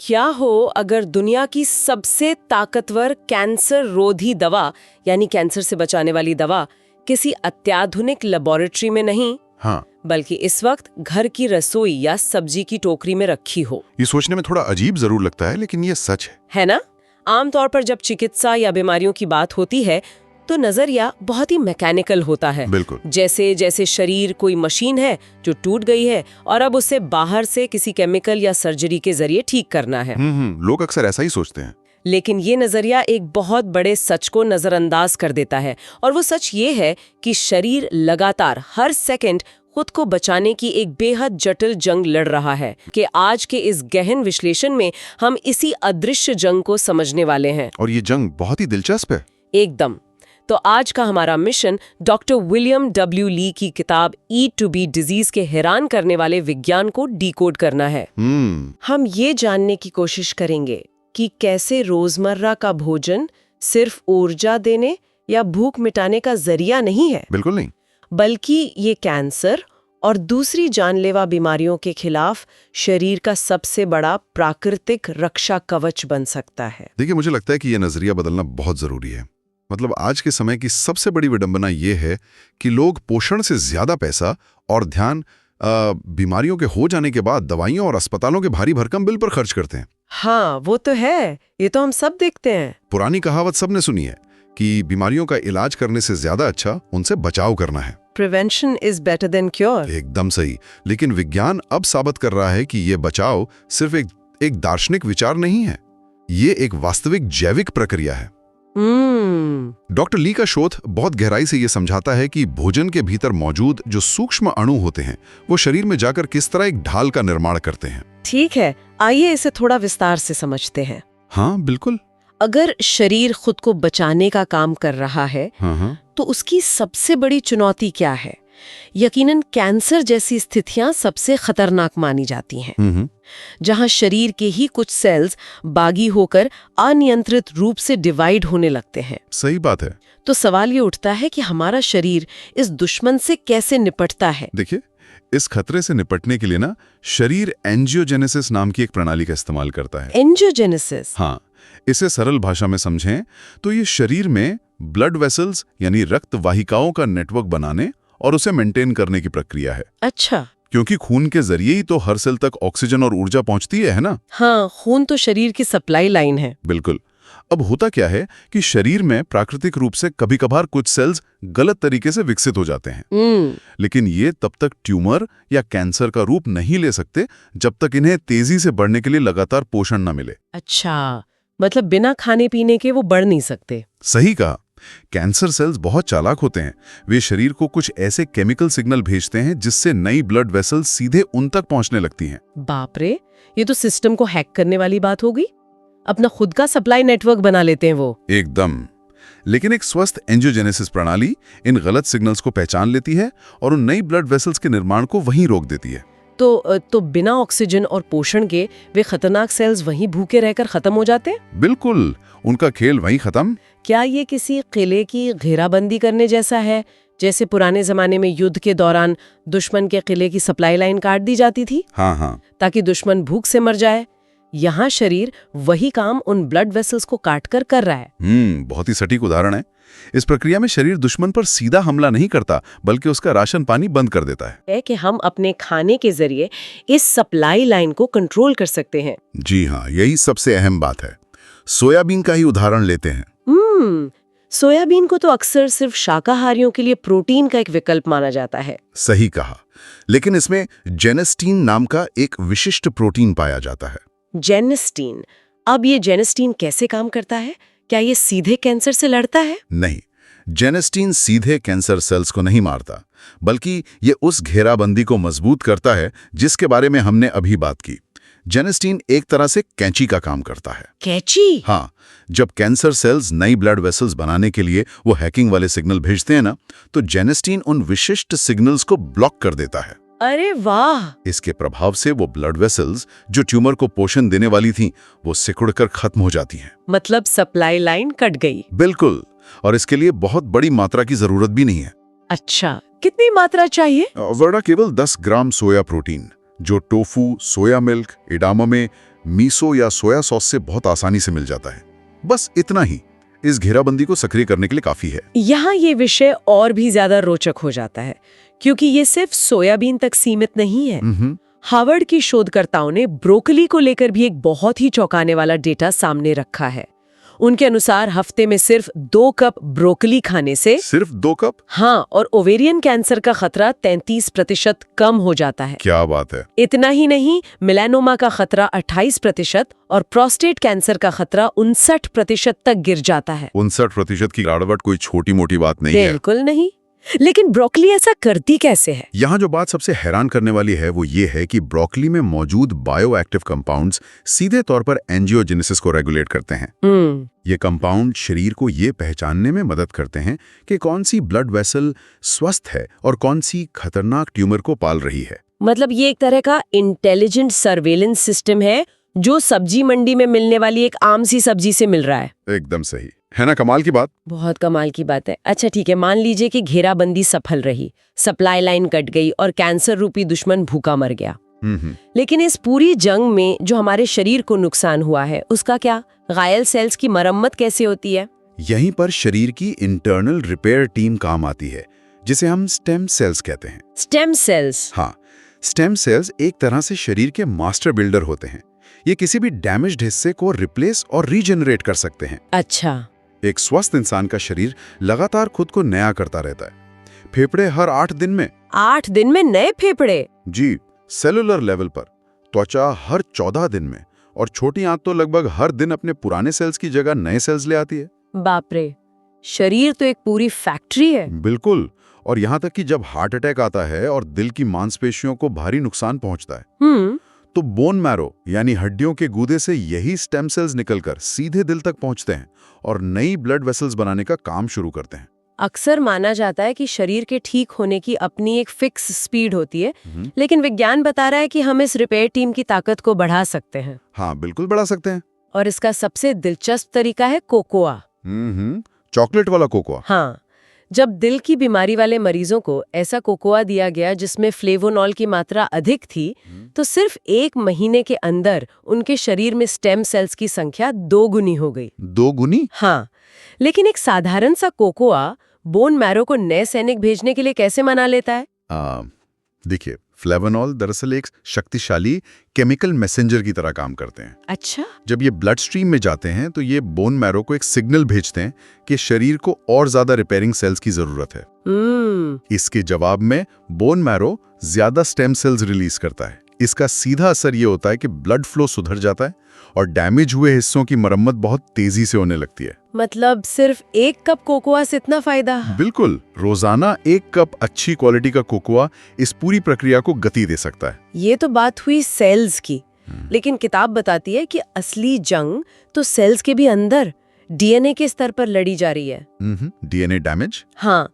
क्या हो अगर दुनिया की सबसे ताकतवर कैंसर रोधी दवा यानी कैंसर से बचाने वाली दवा किसी अत्याधुनिक लेबोरेटरी में नहीं, हाँ, बल्कि इस वक्त घर की रसोई या सब्जी की टोकरी में रखी हो। ये सोचने में थोड़ा अजीब जरूर लगता है, लेकिन ये सच है ना? आमतौर पर जब चिकित्सा या बीमारियों की बात होती है तो नजरिया बहुत ही मैकेनिकल होता है। बिल्कुल। जैसे जैसे शरीर कोई मशीन है जो टूट गई है और अब उसे बाहर से किसी केमिकल या सर्जरी के जरिए ठीक करना है। लोग अक्सर ऐसा ही सोचते हैं। लेकिन ये नजरिया एक बहुत बड़े सच को नजरअंदाज कर देता है, और वो सच ये है कि शरीर लगातार हर सेकंड खुद को बचाने की एक बेहद जटिल जंग लड़ रहा है। कि आज के इस गहन विश्लेषण में हम इसी अदृश्य जंग को समझने वाले हैं। और ये जंग बहुत ही दिलचस्प है। एकदम। तो आज का हमारा मिशन डॉक्टर विलियम डब्ल्यू ली की किताब ईट टू बी डिजीज के हैरान करने वाले विज्ञान को डिकोड करना है। हम ये जानने की कोशिश करेंगे कि कैसे रोजमर्रा का भोजन सिर्फ ऊर्जा देने या भूख मिटाने का जरिया नहीं है। बिल्कुल नहीं। बल्कि ये कैंसर और दूसरी जानलेवा बीमारियों के खिलाफ शरीर का सबसे बड़ा प्राकृतिक रक्षा कवच बन सकता है। देखिए, मुझे लगता है कि यह नजरिया बदलना बहुत जरूरी है। मतलब आज के समय की सबसे बड़ी विडंबना ये है कि लोग पोषण से ज्यादा पैसा और ध्यान बीमारियों के हो जाने के बाद दवाइयों और अस्पतालों के भारी भरकम बिल पर खर्च करते हैं। हाँ, वो तो है। ये तो हम सब देखते हैं। पुरानी कहावत सबने सुनी है कि बीमारियों का इलाज करने से ज्यादा अच्छा उनसे बचाव करना है। Prevention is better than cure. एकदम सही। लेकिन विज्ञान अब साबित कर रहा है कि ये बचाव सिर्फ एक दार्शनिक विचार नहीं है, ये एक वास्तविक जैविक प्रक्रिया है। डॉक्टर ली का शोध बहुत गहराई से यह समझाता है कि भोजन के भीतर मौजूद जो सूक्ष्म अणु होते हैं वो शरीर में जाकर किस तरह एक ढाल का निर्माण करते हैं। ठीक है, आइए इसे थोड़ा विस्तार से समझते हैं। हाँ बिल्कुल। अगर शरीर खुद को बचाने का काम कर रहा है, तो उसकी सबसे बड़ी चुनौती क्या है? यकीनन कैंसर जैसी स्थितियां सबसे खतरनाक मानी जाती हैं, जहां शरीर के ही कुछ सेल्स बागी होकर अनियंत्रित रूप से डिवाइड होने लगते हैं। सही बात है। तो सवाल ये उठता है कि हमारा शरीर इस दुश्मन से कैसे निपटता है? देखिए, इस खतरे से निपटने के लिए ना शरीर एंजियोजेनेसिस नाम की एक प्रणाली का इस्तेमाल करता है। एंजियोजेनेसिस? हाँ, इसे सरल भाषा में समझें तो ये शरीर में ब्लड वेसल्स यानी रक्त वाहिकाओं का नेटवर्क बनाने और उसे मेंटेन करने की प्रक्रिया है। अच्छा। क्योंकि खून के जरिए ही तो हर सेल तक ऑक्सीजन और ऊर्जा पहुंचती है ना? हाँ, खून तो शरीर की सप्लाई लाइन है। बिल्कुल। अब होता क्या है कि शरीर में प्राकृतिक रूप से कभी कभार कुछ सेल्स गलत तरीके से विकसित हो जाते हैं, लेकिन ये तब तक ट्यूमर या कैंसर का रूप नहीं ले सकते जब तक इन्हें तेजी से बढ़ने के लिए लगातार पोषण न मिले। अच्छा, मतलब बिना खाने पीने के वो बढ़ नहीं सकते। सही कहा। कैंसर सेल्स बहुत चालाक होते हैं। वे शरीर को कुछ ऐसे केमिकल सिग्नल भेजते हैं जिससे नई ब्लड वेसल्स सीधे उन तक पहुंचने लगती हैं। बाप रे, ये तो सिस्टम को हैक करने वाली बात हो गई। अपना खुद का सप्लाई नेटवर्क बना लेते हैं वो। एकदम। लेकिन एक स्वस्थ एंजियोजेनेसिस प्रणाली इन गलत सिग्नल्स को पहचान लेती है और उन नई ब्लड वेसल्स के निर्माण को वहीं रोक देती है। तो बिना ऑक्सीजन और पोषण के वे खतरनाक सेल्स वहीं भूखे रहकर खत्म हो जाते हैं? बिल्कुल, उनका खेल वहीं खत्म। क्या ये किसी किले की घेराबंदी करने जैसा है, जैसे पुराने जमाने में युद्ध के दौरान दुश्मन के किले की सप्लाई लाइन काट दी जाती थी? हाँ, ताकि दुश्मन भूख से मर जाए। यहाँ शरीर वही काम उन ब्लड वेसल्स को काटकर कर रहा है। बहुत ही सटीक उदाहरण है। इस प्रक्रिया में शरीर दुश्मन पर सीधा हमला नहीं करता, बल्कि उसका राशन पानी बंद कर देता है। कि हम अपने खाने के जरिए इस सप्लाई लाइन को कंट्रोल कर सकते हैं। जी हाँ, यही सबसे अहम बात है। सोयाबीन का ही उदाहरण लेते हैं। सोयाबीन को तो अक्सर सिर्फ शाकाहारियों के लिए प्रोटीन का एक विकल्प माना जाता है। सही कहा। लेकिन इसमें जेनेस्टीन नाम का एक विशिष्ट प्रोटीन पाया जाता है। जेनेस्टीन? अब ये जेनेस्टीन कैसे काम करता है? क्या ये सीधे कैंसर से लड़ता है? नहीं, जेनेस्टीन सीधे कैंसर सेल्स को नहीं मारता, बल्कि ये उस घेराबंदी को मजबूत करता है जिसके बारे में हमने अभी बात की। जेनेस्टीन एक तरह से कैंची का काम करता है। कैंची? हाँ, जब कैंसर सेल्स नई ब्लड वेसल्स बनाने के लिए वो हैकिंग वाले सिग्नल भेजते हैं ना, तो जेनेस्टीन उन विशिष्ट सिग्नल्स को ब्लॉक कर देता है। अरे वाह! इसके प्रभाव से वो ब्लड वेसल्स जो ट्यूमर को पोषण देने वाली थीं, वो सिकुड़कर खत्म हो जाती हैं। मतलब सप्लाई लाइन कट गई। बिल्कुल। और इसके लिए बहुत बड़ी मात्रा की जरूरत भी नहीं है। अच्छा, कितनी मात्रा चाहिए? वरना केवल 10 ग्राम सोया प्रोटीन, जो टोफू, सोया मिल्क, एडामामे, मीसो या सोया सॉस से बहुत आसानी से मिल जाता है। बस इतना ही इस घेराबंदी को सक्रिय करने के लिए काफी है। यहाँ ये विषय और भी ज्यादा रोचक हो जाता है, क्योंकि ये सिर्फ सोयाबीन तक सीमित नहीं है। हार्वर्ड की शोधकर्ताओं ने ब्रोकली को लेकर भी एक बहुत ही चौंकाने वाला डेटा सामने रखा है। उनके अनुसार हफ्ते में सिर्फ 2 कप ब्रोकली खाने से सिर्फ 2 कप? हाँ, और ओवेरियन कैंसर का खतरा 33% कम हो जाता है। क्या बात है। इतना ही नहीं, मेलानोमा का खतरा 28% और प्रोस्टेट कैंसर का खतरा 59% तक गिर जाता है। 59% की गिरावट कोई छोटी मोटी बात नहीं है। बिल्कुल नहीं। लेकिन ब्रोकली ऐसा करती कैसे है? यहाँ जो बात सबसे हैरान करने वाली है वो ये है कि ब्रोकली में मौजूद बायोएक्टिव कंपाउंड्स सीधे तौर पर एंजियोजेनेसिस को रेगुलेट करते हैं। ये कंपाउंड शरीर को ये पहचानने में मदद करते हैं कि कौन सी ब्लड वेसल स्वस्थ है और कौन सी खतरनाक ट्यूमर को पाल रही है। मतलब ये एक तरह का इंटेलिजेंट सर्वेलेंस सिस्टम है जो सब्जी मंडी में मिलने वाली एक आम सी सब्जी से मिल रहा है। एकदम सही है ना, कमाल की बात। बहुत कमाल की बात है। अच्छा ठीक है, मान लीजिए कि घेराबंदी सफल रही, सप्लाई लाइन कट गई और कैंसर रूपी दुश्मन भूखा मर गया। लेकिन इस पूरी जंग में जो हमारे शरीर को नुकसान हुआ है उसका क्या? घायल सेल्स की मरम्मत कैसे होती है? यहीं पर शरीर की इंटरनल रिपेयर टीम काम आती है, जिसे हम स्टेम सेल्स कहते हैं। Stem cells? हाँ, स्टेम सेल्स एक तरह से शरीर के मास्टर बिल्डर होते हैं। ये किसी भी डैमेज्ड हिस्से को रिप्लेस और रीजनरेट कर सकते हैं। अच्छा। एक स्वस्थ इंसान का शरीर लगातार खुद को नया करता रहता है। फेफड़े हर 8 दिन में 8 दिन में नए फेफड़े? जी, सेलुलर लेवल पर। त्वचा हर 14 दिन में, और छोटी आंत तो लगभग हर दिन अपने पुराने सेल्स की जगह नए सेल्स ले आती है। बाप रे, शरीर तो एक पूरी फैक्ट्री है। बिल्कुल। और यहाँ तक कि जब हार्ट अटैक आता है और दिल की मांसपेशियों को भारी नुकसान पहुंचता है, तो बोन मैरो यानी हड्डियों के गूदे से यही स्टेम सेल्स निकलकर सीधे दिल तक पहुंचते हैं और नई ब्लड वेसल्स बनाने का काम शुरू करते हैं। अक्सर माना जाता है कि शरीर के ठीक होने की अपनी एक फिक्स स्पीड होती है, लेकिन विज्ञान बता रहा है कि हम इस रिपेयर टीम की ताकत को बढ़ा सकते हैं। हाँ, बिल्कुल बढ़ा सकते हैं। और इसका सबसे दिलचस्प तरीका है कोकोआ। चॉकलेट वाला कोकोआ। हाँ, जब दिल की बीमारी वाले मरीजों को ऐसा कोकोआ दिया गया जिसमें फ्लेवोनॉल की मात्रा अधिक थी, तो सिर्फ 1 महीने के अंदर उनके शरीर में स्टेम सेल्स की संख्या 2 गुनी हो गई। 2 गुनी? हाँ, लेकिन एक साधारण सा कोकोआ बोन मैरो को नए सैनिक भेजने के लिए कैसे मना लेता है? देखिए, फ्लेवोनॉल दरअसल एक शक्तिशाली केमिकल मैसेंजर की तरह काम करते हैं। अच्छा। जब ये ब्लड स्ट्रीम में जाते हैं तो ये बोन मैरो को एक सिग्नल भेजते हैं कि शरीर को और ज्यादा रिपेयरिंग सेल्स की जरूरत है। इसके जवाब में बोन मैरो ज्यादा स्टेम सेल्स रिलीज करता है। इसका सीधा असर ये होता है कि ब्लड फ्लो सुधर जाता है और डैमेज हुए हिस्सों की मरम्मत बहुत तेजी से होने लगती है। मतलब सिर्फ 1 कप कोकोआ से इतना फायदा? बिल्कुल, रोजाना 1 कप अच्छी क्वालिटी का कोकोआ इस पूरी प्रक्रिया को गति दे सकता है। ये तो बात हुई सेल्स की, लेकिन किताब बताती है कि असली जंग तो सेल्स के भी अंदर डीएनए के स्तर पर लड़ी जा रही है। DNA damage? हाँ,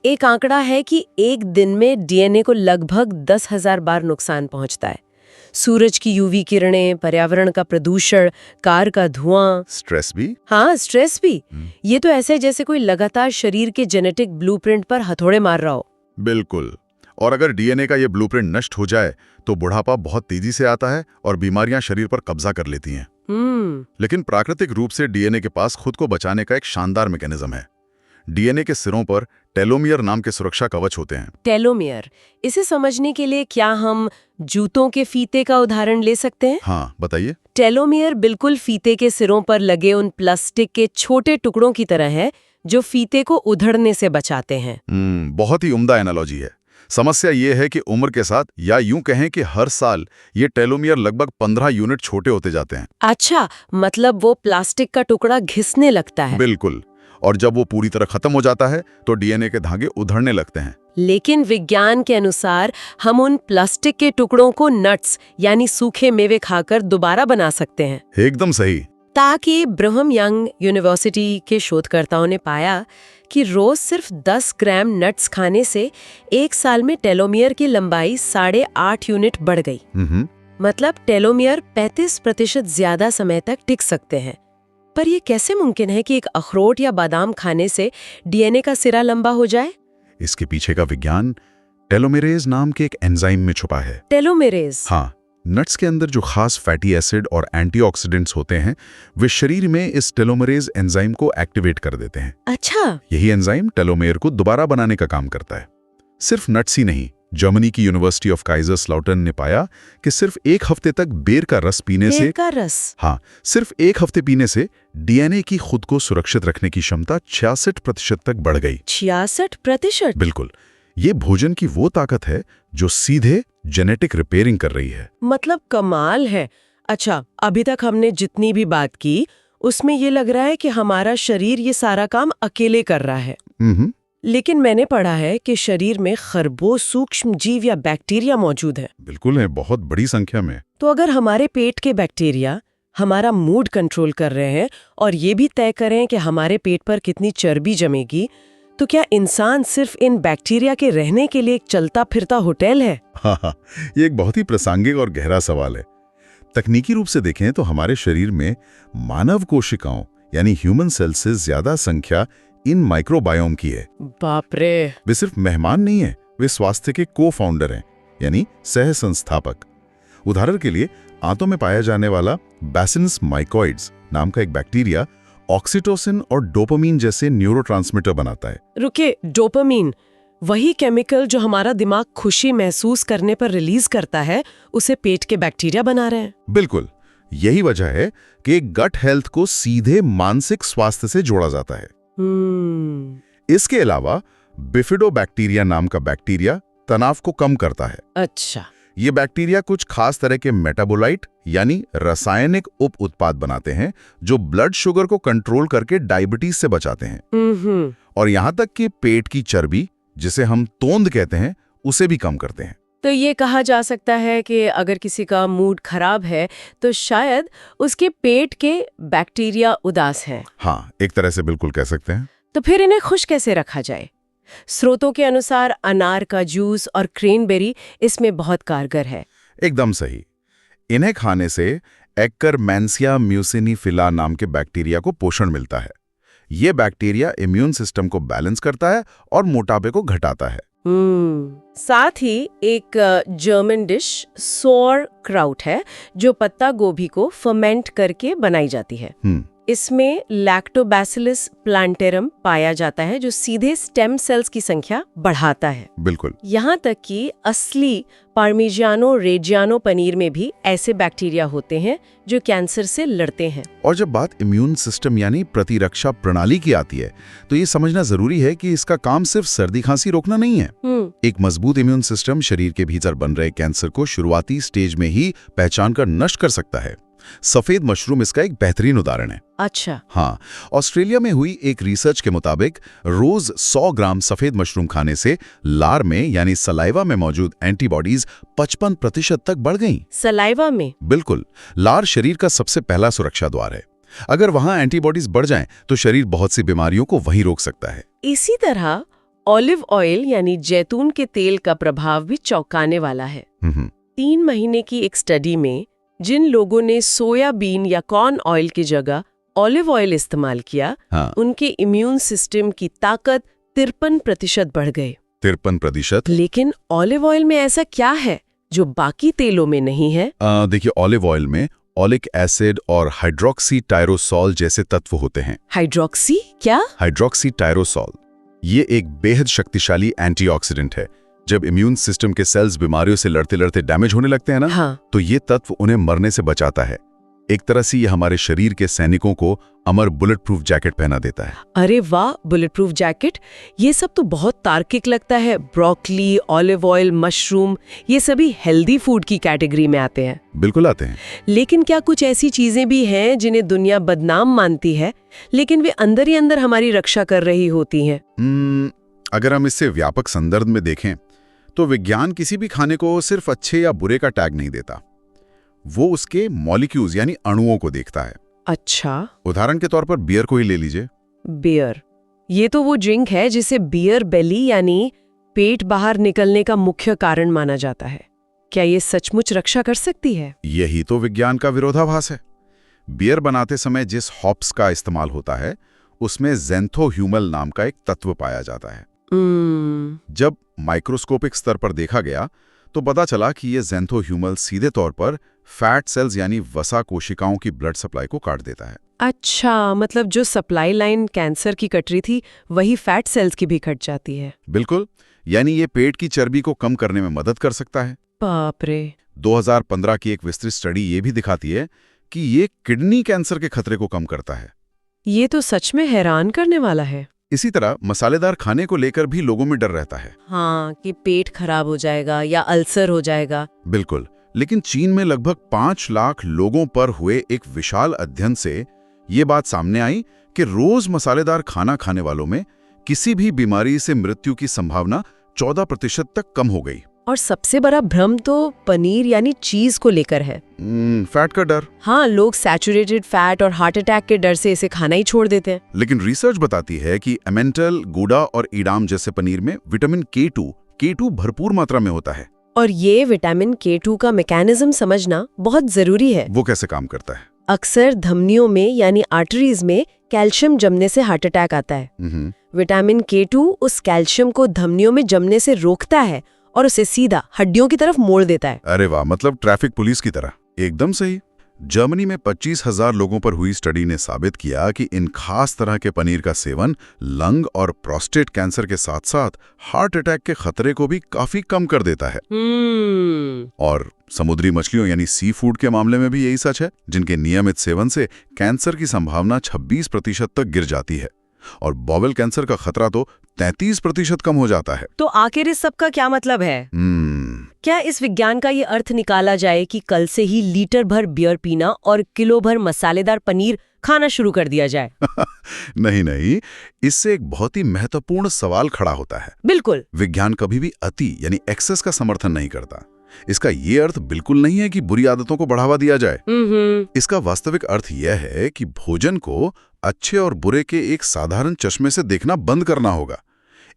एक आंकड़ा है कि एक दिन में डीएनए को लगभग 10,000 बार नुकसान पहुंचता है। सूरज की यूवी किरणें, पर्यावरण का प्रदूषण, कार का धुआं, स्ट्रेस भी। हाँ, स्ट्रेस भी। ये तो ऐसे जैसे कोई लगातार शरीर के जेनेटिक ब्लूप्रिंट पर हथौड़े मार रहा हो। बिल्कुल। और अगर डीएनए का ये ब्लूप्रिंट नष्ट हो जाए तो बुढ़ापा बहुत तेजी से आता है और बीमारियां शरीर पर कब्जा कर लेती हैं। लेकिन प्राकृतिक रूप से डीएनए के पास खुद को बचाने का एक शानदार मैकेनिज्म है। डीएनए के सिरों पर टेलोमियर नाम के सुरक्षा कवच होते हैं। टेलोमियर, इसे समझने के लिए क्या हम जूतों के फीते का उदाहरण ले सकते हैं? हाँ, बताइए। टेलोमियर बिल्कुल फीते के सिरों पर लगे उन प्लास्टिक के छोटे टुकड़ों की तरह है जो फीते को उधड़ने से बचाते हैं। बहुत ही उम्दा एनालॉजी है। समस्या ये है कि उम्र के साथ, या यूं कहें कि हर साल, ये टेलोमियर लगभग 15 यूनिट छोटे होते जाते हैं। अच्छा, मतलब वो प्लास्टिक का टुकड़ा घिसने लगता है। बिल्कुल। और जब वो पूरी तरह खत्म हो जाता है तो डीएनए के धागे उधड़ने लगते हैं। लेकिन विज्ञान के अनुसार हम उन प्लास्टिक के टुकड़ों को नट्स यानी सूखे मेवे खाकर दोबारा बना सकते हैं। एकदम सही। ताकि ब्रह्म यंग यूनिवर्सिटी के शोधकर्ताओं ने पाया कि रोज सिर्फ 10 ग्राम नट्स खाने से 1 साल में टेलोमियर की लंबाई 8.5 यूनिट बढ़ गई। मतलब टेलोमियर 35% ज्यादा समय तक टिक सकते हैं। पर ये कैसे मुमकिन है कि एक अखरोट या बादाम खाने से डीएनए का सिरा लंबा हो जाए? इसके पीछे का विज्ञान टेलोमेरेज नाम के एक एंजाइम में छुपा है। टेलोमेरेज? हाँ, नट्स के अंदर जो खास फैटी एसिड और एंटीऑक्सीडेंट्स होते हैं वे शरीर में इस टेलोमरेज एंजाइम को एक्टिवेट कर देते हैं। अच्छा। यही एंजाइम टेलोमेयर को दोबारा बनाने का काम करता है। सिर्फ नट्स ही नहीं, जर्मनी की यूनिवर्सिटी ऑफ काइजरस्लाउटर्न ने पाया कि सिर्फ 1 हफ्ते तक बेर का रस पीने से हाँ, सिर्फ 1 हफ्ते पीने से डीएनए की खुद को सुरक्षित रखने की क्षमता 66% तक बढ़ गई। 66%? बिल्कुल। ये भोजन की वो ताकत है जो सीधे जेनेटिक रिपेयरिंग कर रही है। मतलब कमाल है। अच्छा, अभी तक हमने जितनी भी बात की उसमें ये लग रहा है कि हमारा शरीर ये सारा काम अकेले कर रहा है। लेकिन मैंने पढ़ा है कि शरीर में खरबों सूक्ष्म जीव या बैक्टीरिया मौजूद है। बिल्कुल है, बहुत बड़ी संख्या में। तो अगर हमारे पेट के बैक्टीरिया हमारा मूड कंट्रोल कर रहे हैं और ये भी तय करें कि हमारे पेट पर कितनी चर्बी जमेगी, तो क्या इंसान सिर्फ इन बैक्टीरिया के रहने के लिए एक चलता फिरता होटल है? हाँ, ये एक बहुत ही प्रासंगिक और गहरा सवाल है। तकनीकी रूप से देखें तो हमारे शरीर में मानव कोशिकाओं यानी ह्यूमन सेल्स से ज्यादा संख्या इन माइक्रोबायोम की है। बाप रे! वे सिर्फ मेहमान नहीं है, वे स्वास्थ्य के को-फाउंडर हैं, यानी सह संस्थापक। उदाहरण के लिए आंतों में पाया जाने वाला बैसिलस माइकोइड्स नाम का एक बैक्टीरिया ऑक्सीटोसिन और डोपामीन जैसे न्यूरोट्रांसमीटर बनाता है। रुके, डोपामीन, वही केमिकल जो हमारा दिमाग खुशी महसूस करने पर रिलीज करता है, उसे पेट के बैक्टीरिया बना रहे हैं। बिल्कुल, यही वजह है कि गट हेल्थ को सीधे मानसिक स्वास्थ्य से जोड़ा जाता है। इसके अलावा बिफिडोबैक्टीरिया नाम का बैक्टीरिया तनाव को कम करता है। अच्छा। ये बैक्टीरिया कुछ खास तरह के मेटाबोलाइट यानी रासायनिक उप उत्पाद बनाते हैं जो ब्लड शुगर को कंट्रोल करके डायबिटीज से बचाते हैं। और यहाँ तक कि पेट की चर्बी, जिसे हम तोंद कहते हैं, उसे भी कम करते हैं। तो ये कहा जा सकता है कि अगर किसी का मूड खराब है तो शायद उसके पेट के बैक्टीरिया उदास हैं। हाँ, एक तरह से बिल्कुल कह सकते हैं। तो फिर इन्हें खुश कैसे रखा जाए? स्रोतों के अनुसार अनार का जूस और क्रेनबेरी इसमें बहुत कारगर है। एकदम सही। इन्हें खाने से एक्करमैंसिया म्यूसिनीफिला नाम के बैक्टीरिया को पोषण मिलता है। ये बैक्टीरिया इम्यून सिस्टम को बैलेंस करता है और मोटापे को घटाता है। साथ ही एक जर्मन डिश सौरक्राउट है जो पत्ता गोभी को फर्मेंट करके बनाई जाती है। इसमें लैक्टोबैसिलस प्लांटेरम पाया जाता है जो सीधे स्टेम सेल्स की संख्या बढ़ाता है। बिल्कुल। यहाँ तक कि असली पार्मिजियानो रेजियानो पनीर में भी ऐसे बैक्टीरिया होते हैं जो कैंसर से लड़ते हैं। और जब बात इम्यून सिस्टम यानी प्रतिरक्षा प्रणाली की आती है तो ये समझना जरूरी है कि इसका काम सिर्फ सर्दी खांसी रोकना नहीं है। एक मजबूत इम्यून सिस्टम शरीर के भीतर बन रहे कैंसर को शुरुआती स्टेज में ही पहचान कर नष्ट कर सकता है। सफेद मशरूम इसका एक बेहतरीन उदाहरण है। अच्छा। हाँ, ऑस्ट्रेलिया में हुई एक रिसर्च के मुताबिक रोज 100 ग्राम सफेद मशरूम खाने से लार में यानी सलाइवा में मौजूद एंटीबॉडीज 55% तक बढ़ गईं। सलाइवा में? बिल्कुल। लार शरीर का सबसे पहला सुरक्षा द्वार है। अगर वहां एंटीबॉडीज बढ़ जाएं तो शरीर बहुत सी बीमारियों को वहीं रोक सकता है। इसी तरह ऑलिव ऑयल यानी जैतून के तेल का प्रभाव भी चौंकाने वाला है। 3 महीने की एक स्टडी में जिन लोगों ने सोयाबीन या कॉर्न ऑयल की जगह ऑलिव ऑयल इस्तेमाल किया, उनके इम्यून सिस्टम की ताकत 53% बढ़ गई। 53%? लेकिन ऑलिव ऑयल में ऐसा क्या है जो बाकी तेलों में नहीं है? देखिए, ऑलिव ऑयल में ओलिक एसिड और हाइड्रोक्सी टायरोसोल जैसे तत्व होते हैं। हाइड्रोक्सी क्या? हाइड्रोक्सी टायरोसोल ये एक बेहद शक्तिशाली एंटीऑक्सीडेंट है। जब इम्यून सिस्टम के सेल्स बीमारियों से लड़ते लड़ते डैमेज होने लगते हैं ना, तो ये तत्व उन्हें मरने से बचाता है। एक तरह से ये हमारे शरीर के सैनिकों को अमर बुलेट प्रूफ जैकेट पहना देता है। अरे वाह, बुलेट प्रूफ जैकेट! ये सब तो बहुत तार्किक लगता है। ब्रोकली, ऑलिव ऑयल, मशरूम, ये सभी हेल्दी फूड की कैटेगरी में आते हैं। बिल्कुल आते हैं। लेकिन क्या कुछ ऐसी चीजें भी हैं जिन्हें दुनिया बदनाम मानती है, लेकिन वे अंदर ही अंदर हमारी रक्षा कर रही होती हैं? अगर हम इससे व्यापक संदर्भ में देखें तो विज्ञान किसी भी खाने को सिर्फ अच्छे या बुरे का टैग नहीं देता, वो उसके मॉलिक्यूल्स यानी अणुओं को देखता है। अच्छा। उदाहरण के तौर पर बियर को ही ले लीजिए। बियर, ये तो वो ड्रिंक है जिसे बियर बेली यानी पेट बाहर निकलने का मुख्य कारण माना जाता है। क्या ये सचमुच रक्षा कर सकती है? यही तो विज्ञान का विरोधाभास है। बियर बनाते समय जिस हॉप्स का इस्तेमाल होता है उसमें ज़ेंथोह्यूमल नाम का एक तत्व पाया जाता है। जब माइक्रोस्कोपिक स्तर पर देखा गया तो पता चला कि ये ज़ैंथोह्यूमल सीधे तौर पर फैट सेल्स यानी वसा कोशिकाओं की ब्लड सप्लाई को काट देता है। अच्छा, मतलब जो सप्लाई लाइन कैंसर की कट रही थी वही फैट सेल्स की भी कट जाती है। बिल्कुल, यानी ये पेट की चर्बी को कम करने में मदद कर सकता है। बाप रे। 2015 की एक विस्तृत स्टडी ये भी दिखाती है कि ये किडनी कैंसर के खतरे को कम करता है। ये तो सच में हैरान करने वाला है। इसी तरह मसालेदार खाने को लेकर भी लोगों में डर रहता है। हाँ, कि पेट खराब हो जाएगा या अल्सर हो जाएगा। बिल्कुल, लेकिन चीन में लगभग 5 लाख लोगों पर हुए एक विशाल अध्ययन से ये बात सामने आई कि रोज मसालेदार खाना खाने वालों में किसी भी बीमारी से मृत्यु की संभावना 14% तक कम हो गई। और सबसे बड़ा भ्रम तो पनीर यानी चीज को लेकर है। फैट का डर। हाँ, लोग सैचुरेटेड फैट और हार्ट अटैक के डर से इसे खाना ही छोड़ देते हैं। लेकिन रिसर्च बताती है कि एमेंटल, गूडा और ईडाम जैसे पनीर में विटामिन K2 भरपूर मात्रा में होता है। और ये विटामिन K2 का मैकेनिज्म समझना बहुत जरूरी है। वो कैसे काम करता है? अक्सर धमनियों में यानी आर्टरीज में कैल्शियम जमने से हार्ट अटैक आता है। विटामिन K2 उस कैल्शियम को धमनियों में जमने से रोकता है और उसे सीधा हड्डियों की तरफ मोड़ देता है। अरे वाह, मतलब ट्रैफिक पुलिस की तरह। एकदम सही। जर्मनी में 25,000 लोगों पर हुई स्टडी ने साबित किया कि इन खास तरह के पनीर का सेवन लंग और प्रोस्टेट कैंसर के साथ साथ हार्ट अटैक के खतरे को भी काफी कम कर देता है। और समुद्री मछलियों यानी सी फूड के मामले में भी यही सच है, जिनके नियमित सेवन से कैंसर की संभावना 26% तक गिर जाती है और बॉवेल कैंसर का खतरा तो 33% कम हो जाता है। तो आखिर इस सब का क्या मतलब है? क्या इस विज्ञान का ये अर्थ निकाला जाए कि कल से ही लीटर भर बियर पीना और किलो भर मसालेदार पनीर खाना शुरू कर दिया जाए? नहीं, इससे एक बहुत ही महत्वपूर्ण सवाल खड़ा होता है। बिल्कुल। विज्ञान कभी भी अति यानी एक्सेस का समर्थन नहीं करता। इसका ये अर्थ बिल्कुल नहीं है कि बुरी आदतों को बढ़ावा दिया जाए। इसका वास्तविक अर्थ यह है कि भोजन को अच्छे और बुरे के एक साधारण चश्मे से देखना बंद करना होगा।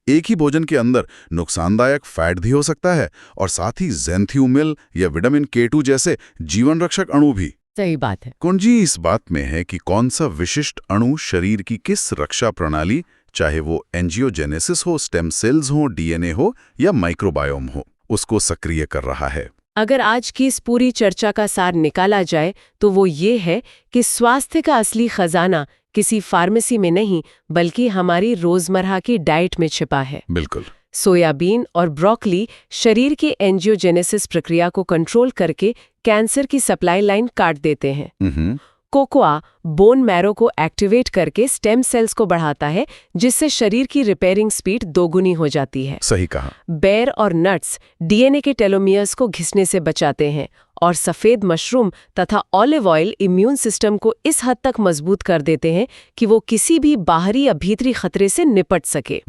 एक ही भोजन के अंदर नुकसानदायक फैट भी हो सकता है और साथ ही ज़ैंथोह्यूमल या विटामिन K2 जैसे जीवन रक्षक अणु भी। सही बात है। कुंजी इस बात में है कि कौन सा विशिष्ट अणु शरीर की किस रक्षा प्रणाली, चाहे वो एंजियोजेनेसिस हो, स्टेम सेल्स हो, DNA हो या माइक्रोबायोम हो, उसको सक्रिय कर रहा है। अगर आज की इस पूरी चर्चा का सार निकाला जाए तो वो ये है कि स्वास्थ्य का असली खजाना किसी फार्मेसी में नहीं बल्कि हमारी रोजमर्रा की डाइट में छिपा है। बिल्कुल। सोयाबीन और ब्रोकली शरीर के एंजियोजेनेसिस प्रक्रिया को कंट्रोल करके कैंसर की सप्लाई लाइन काट देते हैं। कोकोआ बोन मैरो को एक्टिवेट करके स्टेम सेल्स को बढ़ाता है, जिससे शरीर की रिपेयरिंग स्पीड दोगुनी हो जाती है। सही कहा। बेर और नट्स DNA के टेलोमियर्स को घिसने से बचाते हैं और सफेद मशरूम तथा ऑलिव ऑयल इम्यून सिस्टम को इस हद तक मजबूत कर देते हैं कि वो किसी भी बाहरी या भीतरी खतरे से निपट सके।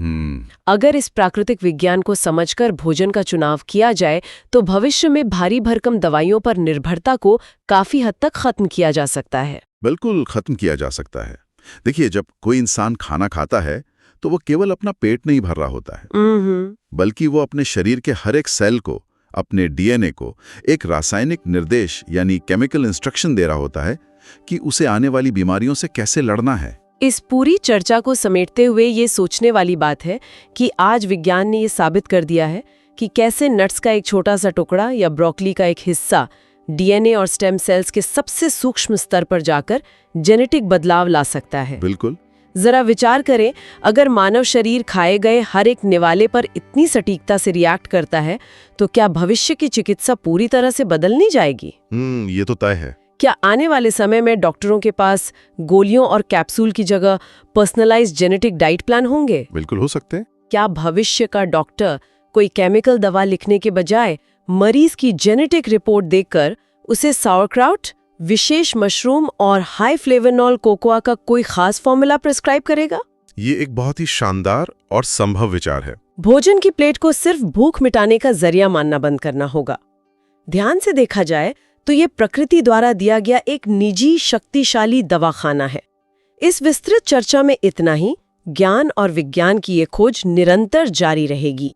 अगर इस प्राकृतिक विज्ञान को समझकर भोजन का चुनाव किया जाए तो भविष्य में भारी भरकम दवाइयों पर निर्भरता को काफी हद तक खत्म किया जा सकता है। बिल्कुल खत्म किया जा सकता है। देखिए, जब कोई इंसान खाना खाता है तो वो केवल अपना पेट नहीं भर रहा होता है, बल्कि वो अपने शरीर के हर एक सेल को, अपने DNA को एक रासायनिक निर्देश यानी केमिकल इंस्ट्रक्शन दे रहा होता है कि उसे आने वाली बीमारियों से कैसे लड़ना है। इस पूरी चर्चा को समेटते हुए ये सोचने वाली बात है कि आज विज्ञान ने ये साबित कर दिया है कि कैसे नट्स का एक छोटा सा टुकड़ा या ब्रोकली का एक हिस्सा DNA और स्टेम सेल्स के सबसे सूक्ष्म स्तर पर जाकर जेनेटिक बदलाव ला सकता है। बिल्कुल। जरा विचार करें, अगर मानव शरीर खाए गए हर एक निवाले पर इतनी सटीकता से रिएक्ट करता है तो क्या भविष्य की चिकित्सा पूरी तरह से बदल नहीं जाएगी? ये तो तय है। क्या आने वाले समय में डॉक्टरों के पास गोलियों और कैप्सूल की जगह पर्सनलाइज्ड जेनेटिक डाइट प्लान होंगे? बिल्कुल हो सकते हैं। क्या भविष्य का डॉक्टर कोई केमिकल दवा लिखने के बजाय मरीज की जेनेटिक रिपोर्ट देखकर उसे sauerkraut, विशेष मशरूम और हाई फ्लेवोनॉल कोकोआ का कोई खास फॉर्मूला प्रिस्क्राइब करेगा? ये एक बहुत ही शानदार और संभव विचार है। भोजन की प्लेट को सिर्फ भूख मिटाने का जरिया मानना बंद करना होगा। ध्यान से देखा जाए तो ये प्रकृति द्वारा दिया गया एक निजी शक्तिशाली दवाखाना है। इस विस्तृत चर्चा में इतना ही। ज्ञान और विज्ञान की ये खोज निरंतर जारी रहेगी।